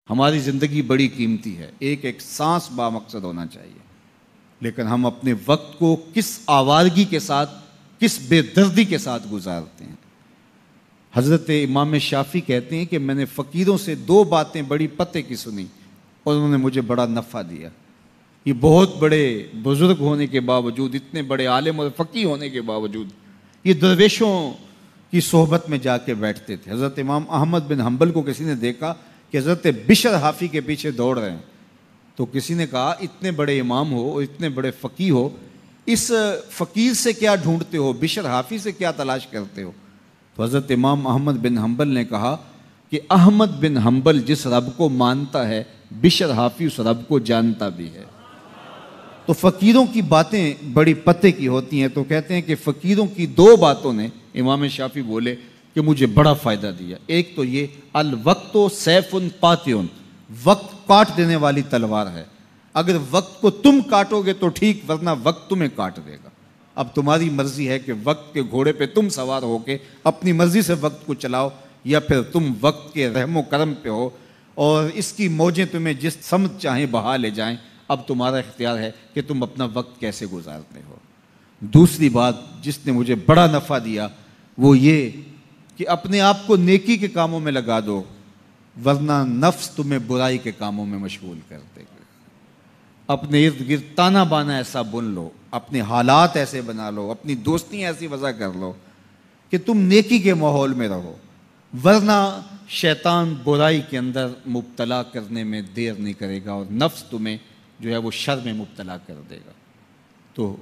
ہماری زندگی بڑی قیمتی ہے، ایک ایک سانس بامقصد ہونا چاہیے، لیکن ہم اپنے وقت کو کس آوارگی کے ساتھ، کس بے دردی کے ساتھ گزارتے ہیں۔ حضرت امام شافعی کہتے ہیں کہ میں نے فقیروں سے دو باتیں بڑی پتے کی سنی اور انہوں نے مجھے بڑا نفع دیا۔ یہ بہت بڑے بزرگ ہونے کے باوجود، اتنے بڑے عالم اور فقیہ ہونے کے باوجود یہ درویشوں کی صحبت میں جا کے بیٹھتے تھے۔ حضرت امام احمد بن حنبل کو کسی نے دیکھا کہ حضرت بشر حافی کے پیچھے دوڑ رہے ہیں، تو کسی نے کہا اتنے بڑے امام ہو اور اتنے بڑے فقیہ ہو، اس فقیر سے کیا ڈھونڈتے ہو، بشر حافی سے کیا تلاش کرتے ہو؟ تو حضرت امام احمد بن حنبل نے کہا کہ احمد بن حنبل جس رب کو مانتا ہے، بشر حافی اس رب کو جانتا بھی ہے۔ تو فقیروں کی باتیں بڑی پتے کی ہوتی ہیں، تو کہتے ہیں کہ فقیروں کی دو باتوں نے، امام شافعی بولے، کہ مجھے بڑا فائدہ دیا۔ ایک تو یہ الوقت سیف قاطع، وقت کاٹ دینے والی تلوار ہے، اگر وقت کو تم کاٹو گے تو ٹھیک، ورنہ وقت تمہیں کاٹ دے گا۔ اب تمہاری مرضی ہے کہ وقت کے گھوڑے پہ تم سوار ہو کے اپنی مرضی سے وقت کو چلاؤ، یا پھر تم وقت کے رحم و کرم پہ ہو اور اس کی موجیں تمہیں جس سمت چاہیں بہا لے جائیں۔ اب تمہارا اختیار ہے کہ تم اپنا وقت کیسے گزارتے ہو۔ دوسری بات جس نے مجھے بڑا نفع دیا وہ یہ کہ اپنے آپ کو نیکی کے کاموں میں لگا دو، ورنہ نفس تمہیں برائی کے کاموں میں مشغول کر دے گا۔ اپنے ارد گرد تانا بانا ایسا بن لو، اپنے حالات ایسے بنا لو، اپنی دوستیاں ایسی وضع کر لو کہ تم نیکی کے ماحول میں رہو، ورنہ شیطان برائی کے اندر مبتلا کرنے میں دیر نہیں کرے گا اور نفس تمہیں جو ہے وہ شر میں مبتلا کر دے گا۔ تو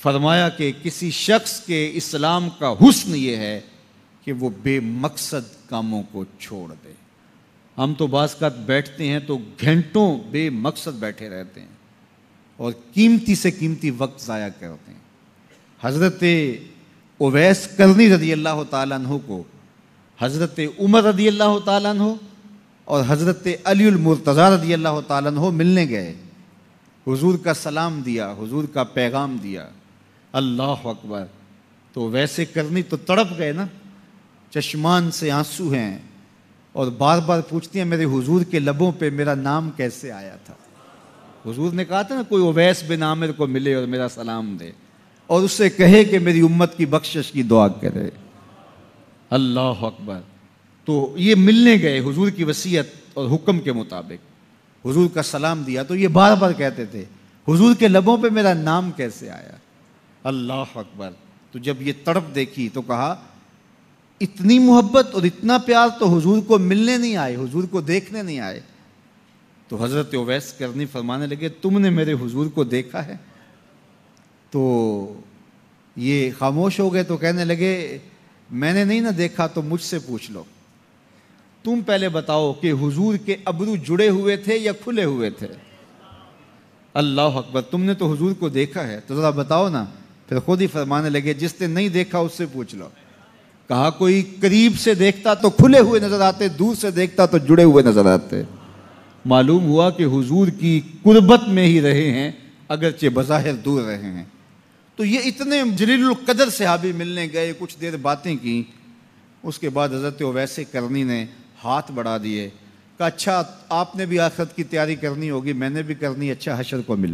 فرمایا کہ کسی شخص کے اسلام کا حسن یہ ہے کہ وہ بے مقصد کاموں کو چھوڑ دے۔ ہم تو بعض اوقات بیٹھتے ہیں تو گھنٹوں بے مقصد بیٹھے رہتے ہیں اور قیمتی سے قیمتی وقت ضائع کرتے ہیں۔ حضرت اویس کرنی رضی اللہ تعالیٰ عنہ کو حضرت عمر رضی اللہ تعالیٰ عنہ اور حضرت علی المرتضیٰ رضی اللہ تعالیٰ عنہ ملنے گئے، حضور کا سلام دیا، حضور کا پیغام دیا، اللہ اکبر۔ تو ویسے کرنی تو تڑپ گئے نا، چشمان سے آنسو ہیں اور بار بار پوچھتی ہیں میرے حضور کے لبوں پہ میرا نام کیسے آیا تھا۔ حضور نے کہا تھا نا کوئی اویس بن عامر کو ملے اور میرا سلام دے اور اس سے کہے کہ میری امت کی بخشش کی دعا کرے، اللہ اکبر۔ تو یہ ملنے گئے حضور کی وصیت اور حکم کے مطابق، حضور کا سلام دیا، تو یہ بار بار کہتے تھے حضور کے لبوں پہ میرا نام کیسے آیا، اللہ اکبر۔ تو جب یہ تڑپ دیکھی تو کہا اتنی محبت اور اتنا پیار تو حضور کو ملنے نہیں آئے، حضور کو دیکھنے نہیں آئے۔ تو حضرت اویس کرنی فرمانے لگے تم نے میرے حضور کو دیکھا ہے؟ تو یہ خاموش ہو گئے، تو کہنے لگے میں نے نہیں نہ دیکھا تو مجھ سے پوچھ لو، تم پہلے بتاؤ کہ حضور کے ابرو جڑے ہوئے تھے یا کھلے ہوئے تھے؟ اللہ اکبر، تم نے تو حضور کو دیکھا ہے تو ذرا بتاؤ نا۔ پھر خود ہی فرمانے لگے جس نے نہیں دیکھا اس سے پوچھ لو۔ کہا کوئی قریب سے دیکھتا تو کھلے ہوئے نظر آتے، دور سے دیکھتا تو جڑے ہوئے نظر آتے۔ معلوم ہوا کہ حضور کی قربت میں ہی رہے ہیں اگرچہ بظاہر دور رہے ہیں۔ تو یہ اتنے جلیل القدر صحابی ملنے گئے، کچھ دیر باتیں کی، اس کے بعد حضرت اویس کرنی نے ہاتھ بڑھا دیے، کہا اچھا آپ نے بھی آخرت کی تیاری کرنی ہوگی، میں نے بھی کرنی، اچھا حشر کو مل